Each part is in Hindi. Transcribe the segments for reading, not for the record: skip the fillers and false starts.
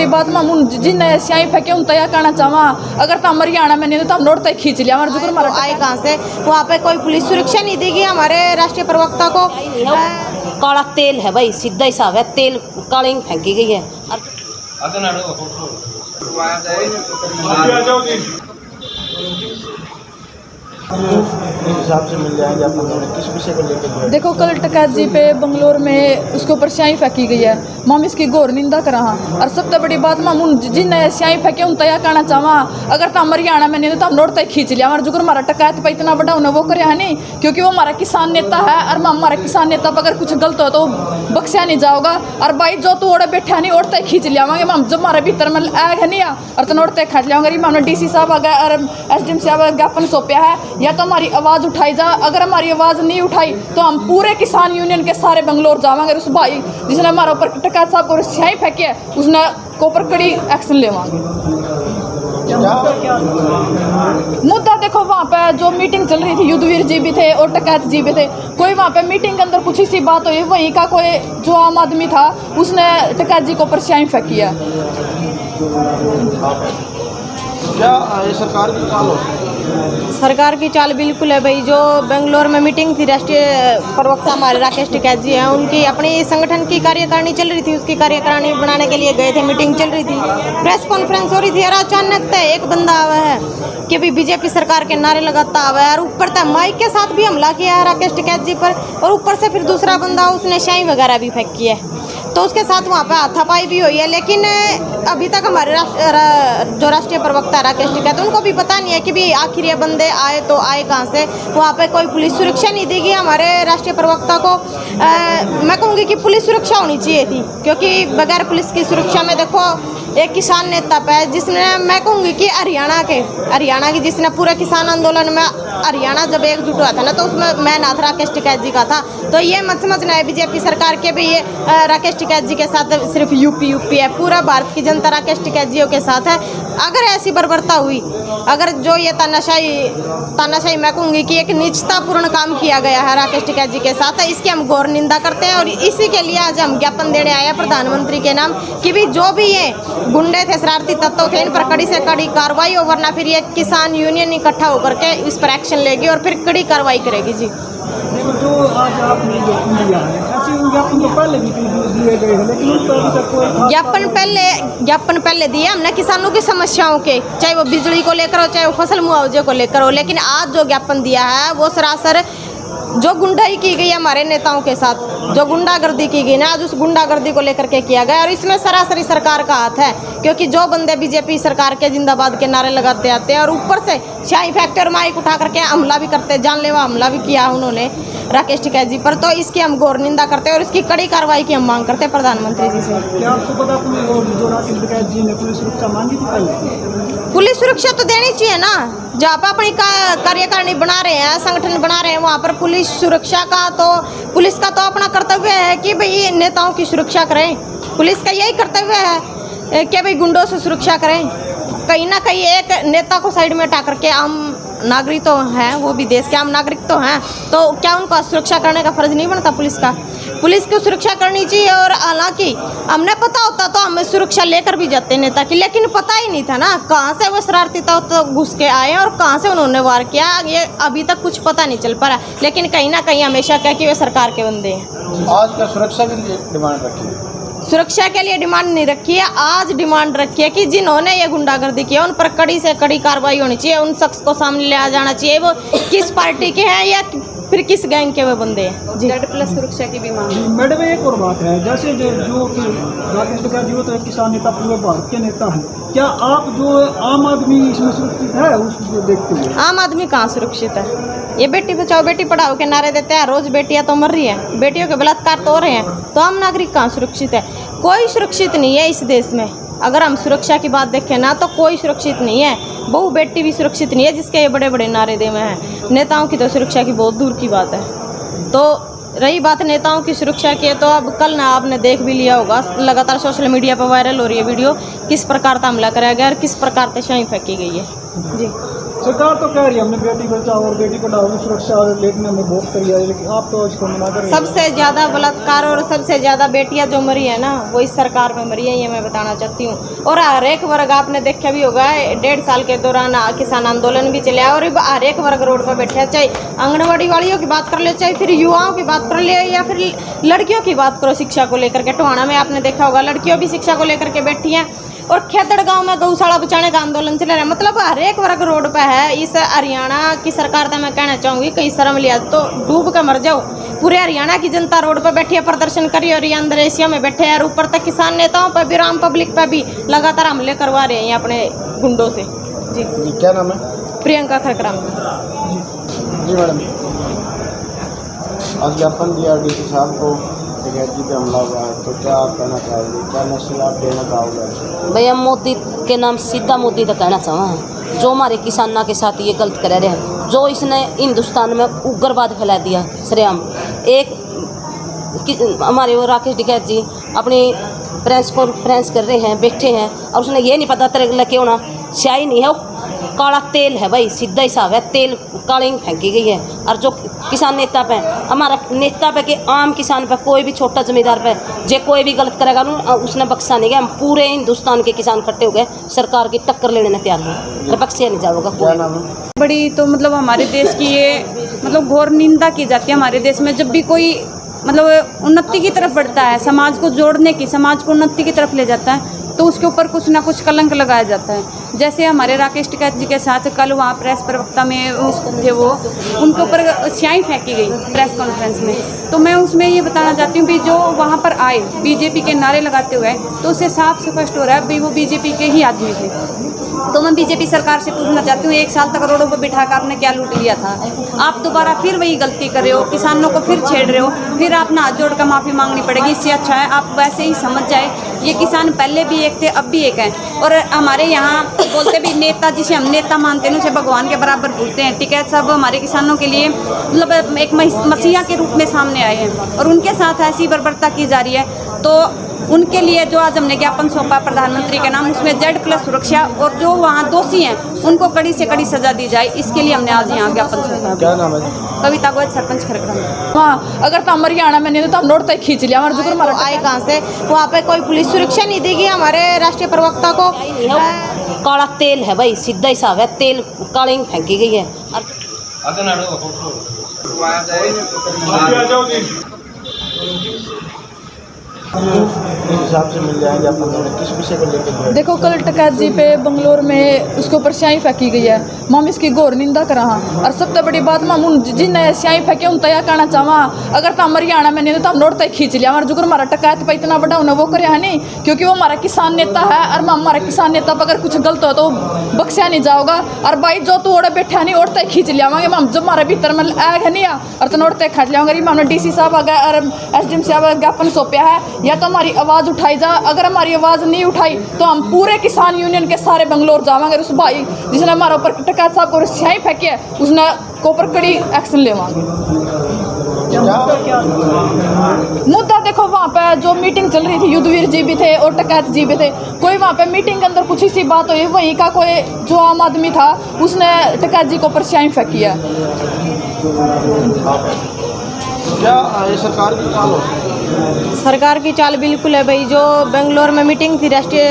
बात में मुन जिन स्याही फेंके उन तया कहना चाहवा अगर तुम हरियाणा में नहीं तो हम नोट तक खींच लिया हमारे जुगर मारा आए कहाँ से वहाँ पे कोई पुलिस सुरक्षा नहीं देगी हमारे राष्ट्रीय प्रवक्ता को। काला तेल है भाई, सीधा हिसाब है, तेल काली फेंकी गई है। हिसाब से मिल जाएंगे आप किस विषय को लेकर? देखो कल टकैत जी पे बंगलोर में उसके ऊपर स्याही फेंकी गई है, हम इसकी घोर निंदा कर रहा और सबसे बड़ी बात मैं मुन जिन स्याही फेंके उन तया कहना चाहवा अगर तुम हरियाणा में नहीं तो हम नोट तक खींच लिया हमारे जुगर मारा टकैत पे इतना बड़ा उन्हें वो करे है नहीं क्योंकि वो हमारा किसान नेता है और हमारा किसान नेता पर अगर कुछ गलत हो तो बख्शा नहीं जाओगा और भाई जो तू ओढ़े बैठा नहीं ओढ़ते खींच लियावांगे हम जब हमारे भीतर में आग है नहीं और तो नोटते खींच लियाओगे। हमने डीसी साहब और एसडीएम साहब ज्ञापन सौंपया है या तो हमारी आवाज़ उठाई जा, अगर हमारी आवाज़ नहीं उठाई तो हम पूरे किसान यूनियन के सारे बंगलोर जावांगे। उस भाई जिसने हमारे ऊपर टकैत साहब को स्याही फेंकी है उसने को ऊपर कड़ी एक्शन लेवांगे। मुद्दा देखो वहाँ पे जो मीटिंग चल रही थी युद्धवीर जी भी थे और टकैत जी भी थे, कोई वहाँ पे मीटिंग के अंदर कुछ ऐसी बात हुई वहीं का कोई जो आम आदमी था उसने टकैत जी को ऊपर स्याही फेंकी है। क्या सरकार की चाल हो? सरकार की चाल बिल्कुल है भाई। जो बेंगलोर में मीटिंग थी राष्ट्रीय प्रवक्ता हमारे राकेश टिकैत जी हैं उनकी अपनी संगठन की कार्यकारिणी चल रही थी, उसकी कार्यकारिणी बनाने के लिए गए थे, मीटिंग चल रही थी, प्रेस कॉन्फ्रेंस हो रही थी और अचानक तय एक बंदा आवा है कि भी बीजेपी सरकार के नारे लगाता हुआ है और ऊपर तक माइक के साथ भी हमला किया है राकेश टिकैत जी पर और ऊपर से फिर दूसरा बंदा उसने स्याही वगैरह भी फेंकी है तो उसके साथ वहाँ पे हाथापाई भी हुई है। लेकिन अभी तक हमारे जो राष्ट्रीय प्रवक्ता राकेश टिकैत उनको भी पता नहीं है कि भी आखिर ये बंदे आए तो आए कहाँ से। वहाँ पे कोई पुलिस सुरक्षा नहीं देगी हमारे राष्ट्रीय प्रवक्ता को। मैं कहूँगी कि पुलिस सुरक्षा होनी चाहिए थी क्योंकि बगैर पुलिस की सुरक्षा में देखो एक किसान नेता पे जिसने मैं कहूँगी कि हरियाणा की जिसने पूरे किसान आंदोलन में हरियाणा जब एकजुट हुआ था ना तो उसमें मैं नाथ राकेश टिकैत जी का था। तो ये मत समझना है बीजेपी सरकार के भी ये राकेश टिकैत जी के साथ सिर्फ यूपी है, पूरा भारत की जनता राकेश टिकैत जी के साथ है। अगर ऐसी बर्बरता हुई, अगर जो ये तानाशाही मैं कहूँगी कि एक नीचतापूर्ण काम किया गया है राकेश टिकैत जी के साथ, इसकी हम घोर निंदा करते हैं और इसी के लिए आज हम ज्ञापन देने आए हैं प्रधानमंत्री के नाम कि भी जो भी ये गुंडे थे, शरारती तत्व थे, इन पर कड़ी से कड़ी कार्रवाई हो वरना फिर ये किसान यूनियन इकट्ठा होकर के इस पर एक्शन लेगी और फिर कड़ी कार्रवाई करेगी। जी जो आज आपने ज्ञापन दिया है ऐसे ज्ञापन तो पहले भी दिए गए हैं लेकिन उस पर अभी तक कोई ज्ञापन पहले दिए हमने किसानों की समस्याओं के, चाहे वो बिजली को लेकर हो चाहे वो फसल मुआवजे को लेकर हो। लेकिन आज जो ज्ञापन दिया है वो सरासर जो गुंडाई की गई हमारे नेताओं के साथ, जो गुंडागर्दी की गई ना आज उस गुंडागर्दी को लेकर के किया गया और इसमें सरासरी सरकार का हाथ है क्योंकि जो बंदे बीजेपी सरकार के जिंदाबाद के नारे लगाते आते हैं और ऊपर से स्याही फैक्ट्री और माइक उठा करके हमला भी करते, जानलेवा हमला भी किया उन्होंने राकेश टिकैत जी पर, तो इसकी हम घोर निंदा करते हैं और इसकी कड़ी कार्रवाई की हम मांग करते हैं प्रधानमंत्री जी से। क्या आपको पता जो राकेश टिकैत जी ने पुलिस सुरक्षा मांगी थी पहले? पुलिस सुरक्षा तो देनी चाहिए ना, जहाँ पर अपनी कार्यकारिणी बना रहे हैं, संगठन बना रहे हैं, वहाँ पर पुलिस सुरक्षा का तो पुलिस का तो अपना कर्तव्य है कि भाई नेताओं की सुरक्षा करें। पुलिस का यही कर्तव्य है कि भाई गुंडों से सुरक्षा करें। कहीं ना कहीं एक नेता को साइड में हटा करके आम नागरिक तो हैं, वो भी देश के आम नागरिक तो हैं, तो क्या उनका सुरक्षा करने का फर्ज नहीं बनता पुलिस का? पुलिस की सुरक्षा करनी चाहिए और हालांकि हमने पता होता तो हम सुरक्षा लेकर भी जाते नेता की, लेकिन पता ही नहीं था ना कहाँ से वो शरारती तो घुस के आए और कहाँ से उन्होंने वार किया, ये अभी तक कुछ पता नहीं चल पा रहा। लेकिन कहीं ना कहीं हमेशा क्या कि वे सरकार के बंदे हैं। आज का सुरक्षा के लिए डिमांड रखी है? सुरक्षा के लिए डिमांड नहीं रखी है, आज डिमांड रखी है कि जिन्होंने ये गुंडागर्दी किया उन पर कड़ी से कड़ी कार्रवाई होनी चाहिए, उन शख्स को सामने ले आ जाना चाहिए, वो किस पार्टी के हैं या फिर किस गैंग के वो बंदे हैं। जी प्लस सुरक्षा की भी मांग। मैडम एक और बात है, जैसे जो राकेश टिकैत जी तो एक किसान नेता पूरे भारत के नेता हैं, क्या आप जो आम आदमी इसमें सुरक्षित है उसको देखते हुए? आम आदमी कहाँ सुरक्षित है? ये बेटी बचाओ बेटी पढ़ाओ के नारे देते हैं, रोज बेटियां तो मर रही हैं, बेटियों के बलात्कार तो हो रहे हैं, तो आम नागरिक कहाँ सुरक्षित है? कोई सुरक्षित नहीं है इस देश में। अगर हम सुरक्षा की बात देखें ना तो कोई सुरक्षित नहीं है, बहू बेटी भी सुरक्षित नहीं है जिसके ये बड़े बड़े नारे दे हुए हैं। नेताओं की तो सुरक्षा की बहुत दूर की बात है। तो रही बात नेताओं की सुरक्षा की, तो अब कल ना आपने देख भी लिया होगा, लगातार सोशल मीडिया पर वायरल हो रही है वीडियो, किस प्रकार का हमला कराया गया और किस प्रकार से स्याही फेंकी गई है। जी सरकार तो कह रही है हमने बेटी बचाओ और बेटी पढ़ाओ में सुरक्षा लेने में बहुत तैयारी, लेकिन आप तो इसको मना कर रहे हैं। सबसे ज़्यादा बलात्कार और सबसे ज़्यादा बेटियां जो मरी है ना वो इस सरकार में मरी है, ये मैं बताना चाहती हूँ। और हर एक वर्ग आपने देखा भी होगा, 1.5 साल के दौरान किसान आंदोलन भी चला और हर एक वर्ग रोड पर बैठे, चाहे आंगनबाड़ी वालियों की बात कर ले, चाहे फिर युवाओं की बात कर ले, या फिर लड़कियों की बात करो शिक्षा को लेकर के। टोहाना में आपने देखा होगा लड़कियों भी शिक्षा को लेकर के बैठी हैं। और खेतड़ गांव में गौशाला बचाने का आंदोलन चल रहा है। मतलब हर एक वर्ग रोड पे है। इस हरियाणा की सरकार से मैं कहना चाहूँगी, कहीं शर्म लिया तो डूब कर मर जाओ। पूरे हरियाणा की जनता रोड पर बैठी है, प्रदर्शन करी, और ये अंदर एशिया में बैठे हैं। और ऊपर तक किसान नेताओं पर भी, आम पब्लिक पर भी लगातार हमले करवा रहे हैं अपने गुंडों से। जी क्या नाम है? प्रियंका खरकराम। जी मैडम, आज ज्ञापन दिया डीसी साहब को, टिकैत जी पे हमला हुआ है, तो क्या आप कहना चाहोगे, क्या मैसेज आप देना चाहोगे? भैया मोदी के नाम सीधा मोदी तक कहना चाहूँ, जो हमारे किसानों के साथ ये गलत कर रहे हैं, जो इसने हिंदुस्तान में उग्रवाद फैला दिया सरेआम। एक हमारे वो राकेश टिकैत जी अपनी प्रेस कॉन्फ्रेंस कर रहे हैं, बैठे हैं, और उसने ये नहीं पता तरह के होना स्याही नहीं है, काला तेल है भाई, सीधा हिसाब है, तेल काली फेंकी गई है। और जो किसान नेता पे, हमारा नेता पे के आम किसान पे, कोई भी छोटा जमींदार पे जे कोई भी गलत करेगा उसने बख्शा नहीं गया। हम पूरे हिंदुस्तान के किसान इकट्ठे हो गए, सरकार की टक्कर लेने में तैयार हैं, बख्शा नहीं जाएगा। क्या नाम है? बड़ी तो मतलब हमारे देश की ये मतलब घोर निंदा की जाती है हमारे देश में। जब भी कोई मतलब उन्नति की तरफ बढ़ता है, समाज को जोड़ने की, समाज को उन्नति की तरफ ले जाता है, तो उसके ऊपर कुछ ना कुछ कलंक लगाया जाता है। जैसे हमारे राकेश टिकैत जी के साथ कल वहाँ प्रेस प्रवक्ता में थे, वो उनके ऊपर स्याही फेंकी गई प्रेस कॉन्फ्रेंस में। तो मैं उसमें ये बताना चाहती हूँ कि जो वहाँ पर आए बीजेपी के नारे लगाते हुए, तो उससे साफ स्पष्ट हो रहा है भाई वो बीजेपी के ही आदमी थे। तो मैं बीजेपी सरकार से पूछना चाहती हूँ, 1 साल तक रोडों पर बिठा कर आपने क्या लूट लिया था? आप दोबारा फिर वही गलती कर रहे हो, किसानों को फिर छेड़ रहे हो, फिर आप हाथ जोड़ कर माफ़ी मांगनी पड़ेगी। इससे अच्छा है आप वैसे ही समझ जाए, ये किसान पहले भी एक थे, अब भी एक हैं। और हमारे यहाँ बोलते भी नेता, जिसे हम नेता मानते हैं, उसे भगवान के बराबर पूछते हैं। टिकैत साहब हमारे किसानों के लिए मतलब एक मसीहा के रूप में सामने आए हैं, और उनके साथ ऐसी बर्बरता की जा रही है। तो उनके लिए जो आज हमने ज्ञापन सौंपा प्रधानमंत्री के नाम, उसमें Z+ सुरक्षा, और जो वहाँ दोषी हैं उनको कड़ी से कड़ी सजा दी जाए, इसके लिए हमने आज यहाँ ज्ञापन सौंपा। क्या नाम है? कविता गोयल, सरपंच खरकराम। हाँ, अगर तो हरियाणा में नहीं तो हम रोड तक खींच लिया हमारे जुगर मारा। आए कहाँ से? वहाँ पे कोई पुलिस सुरक्षा नहीं देगी हमारे राष्ट्रीय प्रवक्ता को। काला तेल है भाई, सीधा हिसाब है, तेल काली फेंकी गई है। हिसाब से मिल जाएंगे आप लोगों ने, किस विषय को लेकर? देखो, कल टिकैत जी पे बंगलोर में उसके ऊपर स्याही फेंकी गई है। मम इसकी घोर निंदा करा। और सबसे बड़ी बात मैं जिन्हें स्याही फेंके उन तया कहना चाहवा, अगर तो हरियाणा में नहीं तो हम रोड तक खींच लिया हमारे जुगर मारा। टिकैत पे इतना बड़ा उन्हें वो करे है नहीं, क्योंकि वो हमारा किसान नेता है, और हमारा किसान नेता पर अगर कुछ गलत हो तो बख्शा नहीं जाओगा। और भाई जो तू ओढ़े बैठा नहीं, ओढ़ते खींच लियावांगे हम, जब हमारे भीतर में आग है नहीं आ, और तो ओढ़ते खींच लियाओगे। हमने DC साहब और SDM साहब ज्ञापन सौंपा है, या तो हमारी आवाज़ उठाई जा। अगर हमारी आवाज़ नहीं उठाई तो हम पूरे किसान यूनियन के सारे बंगलोर जावांगे। उस भाई जिसने हमारे ऊपर टिकैत साहब को स्याही फेंकी है, उसने को ऊपर कड़ी एक्शन लेवांगे। मुद्दा देखो, वहाँ पे जो मीटिंग चल रही थी, युद्धवीर जी भी थे और टिकैत जी भी थे। कोई वहाँ पे मीटिंग के अंदर कुछ इसी बात हुई, वहीं का कोई जो आम आदमी था उसने टिकैत जी को ऊपर स्याही फेंकी है। क्या ये सरकार की चाल हो? सरकार की चाल बिल्कुल है भाई। जो बेंगलोर में मीटिंग थी, राष्ट्रीय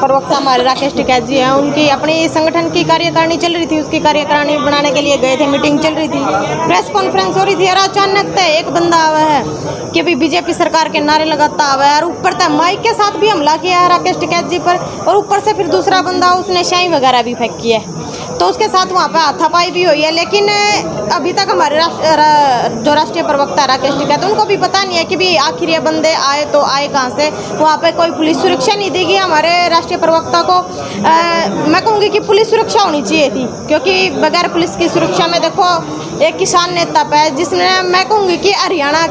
प्रवक्ता हमारे राकेश टिकैत जी हैं, उनकी अपनी संगठन की कार्यकारिणी चल रही थी, उसकी कार्यकारिणी बनाने के लिए गए थे, मीटिंग चल रही थी, प्रेस कॉन्फ्रेंस हो रही थी, और अचानक तय एक बंदा आवा है कि भाई बीजेपी सरकार के नारे लगाता आवा है, और ऊपर तक माइक के साथ भी हमला किया है राकेश टिकैत जी पर, और ऊपर से फिर दूसरा बंदा उसने स्याही वगैरह भी फेंकी है। तो उसके साथ वहाँ पे हाथापाई भी हुई है। लेकिन अभी तक हमारे जो राष्ट्रीय प्रवक्ता राकेश टिकैत, उनको भी पता नहीं है कि भी आखिर ये बंदे आए तो आए कहाँ से। वहाँ पे कोई पुलिस सुरक्षा नहीं देगी हमारे राष्ट्रीय प्रवक्ता को। मैं कहूँगी कि पुलिस सुरक्षा होनी चाहिए थी, क्योंकि बगैर पुलिस की सुरक्षा में देखो एक किसान नेता पे, जिसने मैं कहूँगी कि हरियाणा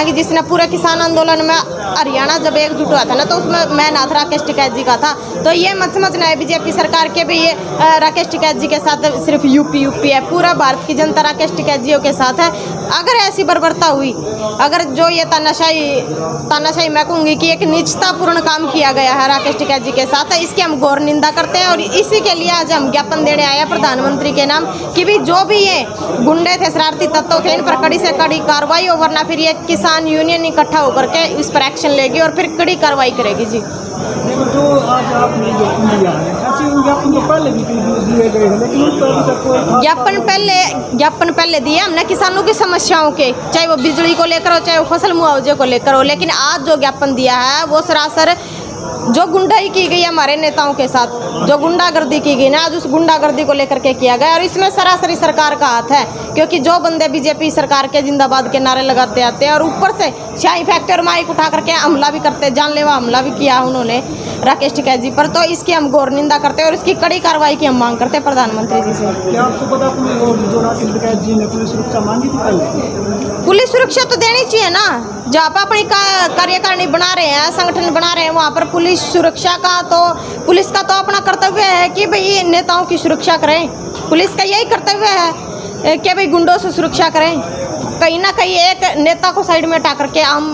की जिसने पूरे किसान आंदोलन में हरियाणा जब एकजुट हुआ था ना, तो उसमें मैं नाथ राकेश टिकैत जी का था। तो ये मत समझना है बीजेपी सरकार के भी ये राकेश टिकैत जी के साथ सिर्फ यूपी है, पूरा भारत की जनता राकेश टिकैत जी के साथ है। अगर ऐसी बर्बरता हुई, अगर जो ये तानाशाही मैं कहूँगी कि एक नीचतापूर्ण काम किया गया है राकेश टिकैत जी के साथ, इसकी हम घोर निंदा करते हैं। और इसी के लिए आज हम ज्ञापन देने आए हैं प्रधानमंत्री के नाम कि भी जो भी ये गुंडे थे, शरारती तत्व थे, इन पर कड़ी से कड़ी कार्रवाई हो, वरना फिर ये किसान यूनियन इकट्ठा होकर के इस पर एक्शन लेगी और फिर कड़ी कार्रवाई करेगी जी। देखो, जो आज आपने ज्ञापन दिया है, ऐसे ज्ञापन तो पहले भी दिए गए हैं, लेकिन उन पर अभी तक कोई ज्ञापन पहले दिए हमने किसानों की समस्याओं के, चाहे वो बिजली को लेकर हो, चाहे वो फसल मुआवजे को लेकर हो। लेकिन आज जो ज्ञापन दिया है वो सरासर जो गुंडाई की गई हमारे नेताओं के साथ, जो गुंडागर्दी की गई ना, आज उस गुंडागर्दी को लेकर के किया गया। और इसमें सरासरी सरकार का हाथ है, क्योंकि जो बंदे बीजेपी सरकार के जिंदाबाद के नारे लगाते आते हैं और ऊपर से शाही फैक्ट्री और माइक उठा करके हमला भी करते, जानलेवा हमला भी किया उन्होंने राकेश टिकैत जी पर, तो इसकी हम घोर निंदा करते हैं और इसकी कड़ी कार्रवाई की हम मांग करते हैं प्रधानमंत्री जी से। क्या आपको पता जो राकेश टिकैत जी ने पुलिस सुरक्षा मांगी थी पहले? पुलिस सुरक्षा तो देनी चाहिए ना, जहाँ पर अपनी कार्यकारिणी बना रहे हैं, संगठन बना रहे हैं, वहाँ पर पुलिस सुरक्षा का तो पुलिस का तो अपना कर्तव्य है कि भाई नेताओं की सुरक्षा करें। पुलिस का यही कर्तव्य है कि भाई गुंडों से सुरक्षा करें। कहीं ना कहीं एक नेता को साइड में हटा करके आम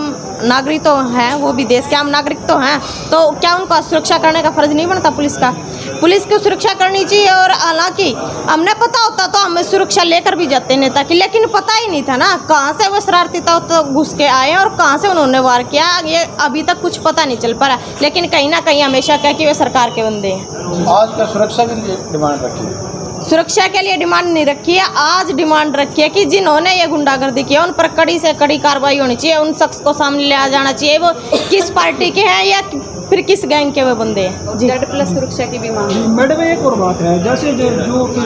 नागरिक तो हैं, वो भी देश के आम नागरिक तो हैं, तो क्या उनका सुरक्षा करने का फर्ज नहीं बनता पुलिस का? पुलिस की सुरक्षा करनी चाहिए। और हालांकि हमने पता होता तो हम सुरक्षा लेकर भी जाते नेता की, लेकिन पता ही नहीं था ना कहाँ से वो शरारती तो घुस के आए और कहाँ से उन्होंने वार किया, ये अभी तक कुछ पता नहीं चल पा रहा। लेकिन कहीं ना कहीं हमेशा कह कि वे सरकार के बंदे हैं। आज का सुरक्षा के लिए डिमांड रखी है? सुरक्षा के लिए डिमांड नहीं रखी है, आज डिमांड रखी है कि जिन्होंने ये गुंडागर्दी किया उन पर कड़ी से कड़ी कार्रवाई होनी चाहिए। उन शख्स को सामने लिया जाना चाहिए, वो किस पार्टी के हैं या फिर किस गैंग के वे बंदे हैं जी। Z+ सुरक्षा की भी मांग। मैडम, एक और बात है, जैसे जो कि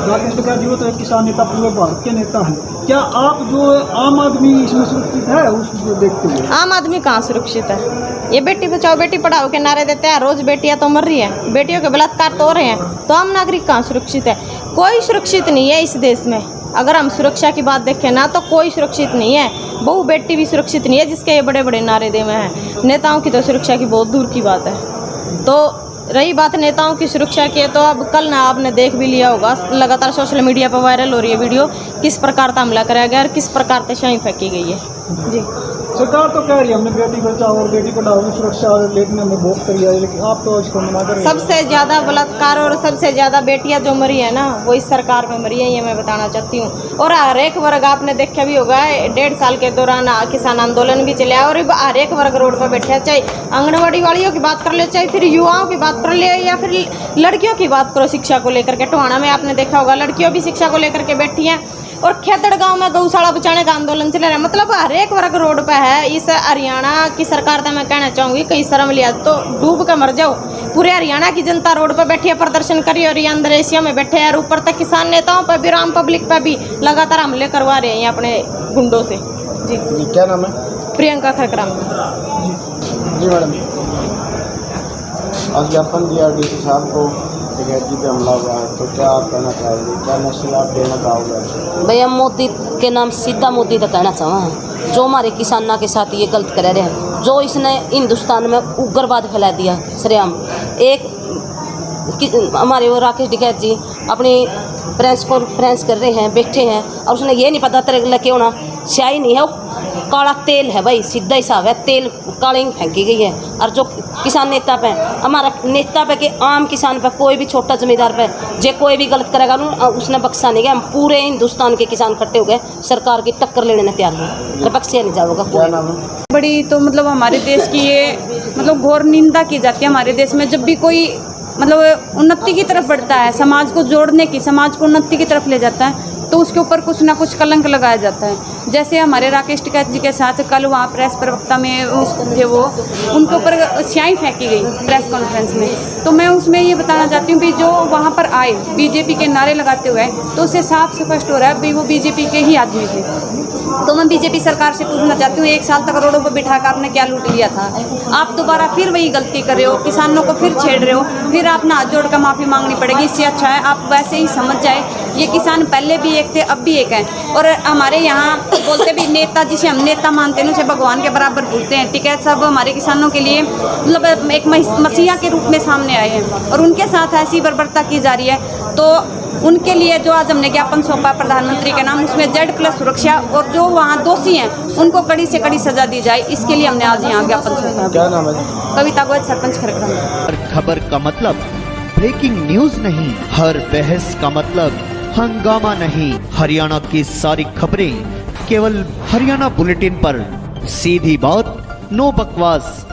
राकेश टिकैत जी तो एक किसान नेता, पूरे भारत के नेता हैं, क्या आप जो आम आदमी इसमें सुरक्षित है उसको देखते हुए? आम आदमी कहाँ सुरक्षित है? ये बेटी बचाओ बेटी पढ़ाओ के नारे देते हैं, रोज बेटियां तो मर रही हैं, बेटियों के बलात्कार तो हो रहे हैं, तो आम नागरिक कहाँ सुरक्षित है? कोई सुरक्षित नहीं है इस देश में। अगर हम सुरक्षा की बात देखें ना तो कोई सुरक्षित नहीं है, बहू बेटी भी सुरक्षित नहीं है जिसके ये बड़े बड़े नारे दे हुए हैं। नेताओं की तो सुरक्षा की बहुत दूर की बात है। तो रही बात नेताओं की सुरक्षा की, तो अब कल ना आपने देख भी लिया होगा, लगातार सोशल मीडिया पर वायरल हो रही है वीडियो, किस प्रकार का हमला कराया गया और किस प्रकार से शाही फेंकी गई है जी। सरकार तो कह रही है हमने बेटी बचाओ और बेटी पढ़ाओ की सुरक्षा लेने में बहुत करी है, लेकिन आप तो इसको मना कर रहे हैं। सबसे ज़्यादा बलात्कार और सबसे ज़्यादा बेटियां जो मरी है ना वो इस सरकार में मरी है, ये मैं बताना चाहती हूँ। और हर एक वर्ग आपने देखा भी होगा, 1.5 साल के दौरान किसान आंदोलन भी चले और हर एक वर्ग रोड पर बैठे है, चाहे आंगनबाड़ी वालियों की बात कर ले, चाहे फिर युवाओं की बात कर ले, या फिर लड़कियों की बात करो शिक्षा को लेकर के। टोहाना में आपने देखा होगा लड़कियों भी शिक्षा को लेकर के बैठी हैं। और खेतड़ गांव में गौशाला बचाने का आंदोलन चल रहा है। मतलब हर एक वर्ग रोड पे है। इस हरियाणा की सरकार से मैं कहना चाहूँगी कई शर्म लिया तो डूब के मर जाओ। पूरे हरियाणा की जनता रोड पे बैठी है, प्रदर्शन करी, और ये अंदर एशिया में बैठे हैं। और ऊपर तक किसान नेताओं पर भी, आम पब्लिक पर भी लगातार हमले करवा रहे हैं अपने गुंडों से जी। क्या नाम है? प्रियंका खरकराम जी मैडम, आज ज्ञापन दिया डीसी साहब को टिकैत जी पे हमला हुआ है, तो क्या आप कहना चाहोगे, क्या मैसेज आप देना चाहोगे? भैया मोदी के नाम सीधा मोदी तो कहना चाहूँ, जो हमारे किसानों के साथ ये गलत कर रहे हैं, जो इसने हिंदुस्तान में उग्रवाद फैला दिया सरेआम। एक हमारे वो राकेश टिकैत जी अपनी प्रेस कॉन्फ्रेंस कर रहे हैं, बैठे हैं, और उसने ये नहीं पता तेरे लगे होना स्याही नहीं है, वो काला तेल है भाई, सीधा हिसाब है, तेल काली फेंकी गई है। और जो किसान नेता पे, हमारा नेता पे के आम किसान पे, कोई भी छोटा जमींदार पे जे कोई भी गलत करेगा उसने बख्शा नहीं गया। हम पूरे हिंदुस्तान के किसान इकट्ठे हो गए, सरकार की टक्कर लेने तैयार हुए, बख्शिया नहीं जाओगा। क्या नाम है? बड़ी तो मतलब हमारे देश की ये मतलब घोर निंदा की जाती है हमारे देश में। जब भी कोई मतलब उन्नति की तरफ बढ़ता है, समाज को जोड़ने की, समाज को उन्नति की तरफ ले जाता है, तो उसके ऊपर कुछ ना कुछ कलंक लगाया जाता है। जैसे हमारे राकेश टिकैत जी के साथ कल वहाँ प्रेस प्रवक्ता में थे, वो उनके ऊपर स्याही फेंकी गई प्रेस कॉन्फ्रेंस में। तो मैं उसमें ये बताना चाहती हूँ कि जो वहाँ पर आए बीजेपी के नारे लगाते हुए, तो उससे साफ स्पष्ट हो रहा है भाई वो बीजेपी के ही आदमी थे। तो मैं बीजेपी सरकार से पूछना चाहती हूँ, 1 साल तक रोडों पर बिठा कर आपने क्या लूट लिया था? आप दोबारा फिर वही गलती कर रहे हो, किसानों को फिर छेड़ रहे हो, फिर आप ना हाथ जोड़ कर माफ़ी मांगनी पड़ेगी। इससे अच्छा है आप वैसे ही समझ जाए, ये किसान पहले भी एक थे, अब भी एक हैं। और हमारे यहाँ बोलते भी नेता, जिसे हम नेता मानते हैं उसे भगवान के बराबर पूछते हैं। टिकैत साहब हमारे किसानों के लिए मतलब एक मसीहा के रूप में सामने आए हैं, और उनके साथ ऐसी बर्बरता की जा रही है। तो उनके लिए जो आज हमने ज्ञापन सौंपा प्रधानमंत्री के नाम, उसमें Z+ सुरक्षा और जो वहाँ दोषी हैं उनको कड़ी से कड़ी सजा दी जाए, इसके लिए हमने आज यहाँ ज्ञापन सौंपा। क्या नाम है? कविता गोयल, सरपंच खरगड़ा। हर खबर का मतलब ब्रेकिंग न्यूज नहीं, हर बहस का मतलब हंगामा नहीं। हरियाणा की सारी खबरें केवल हरियाणा बुलेटिन पर, सीधी बात, नो बकवास।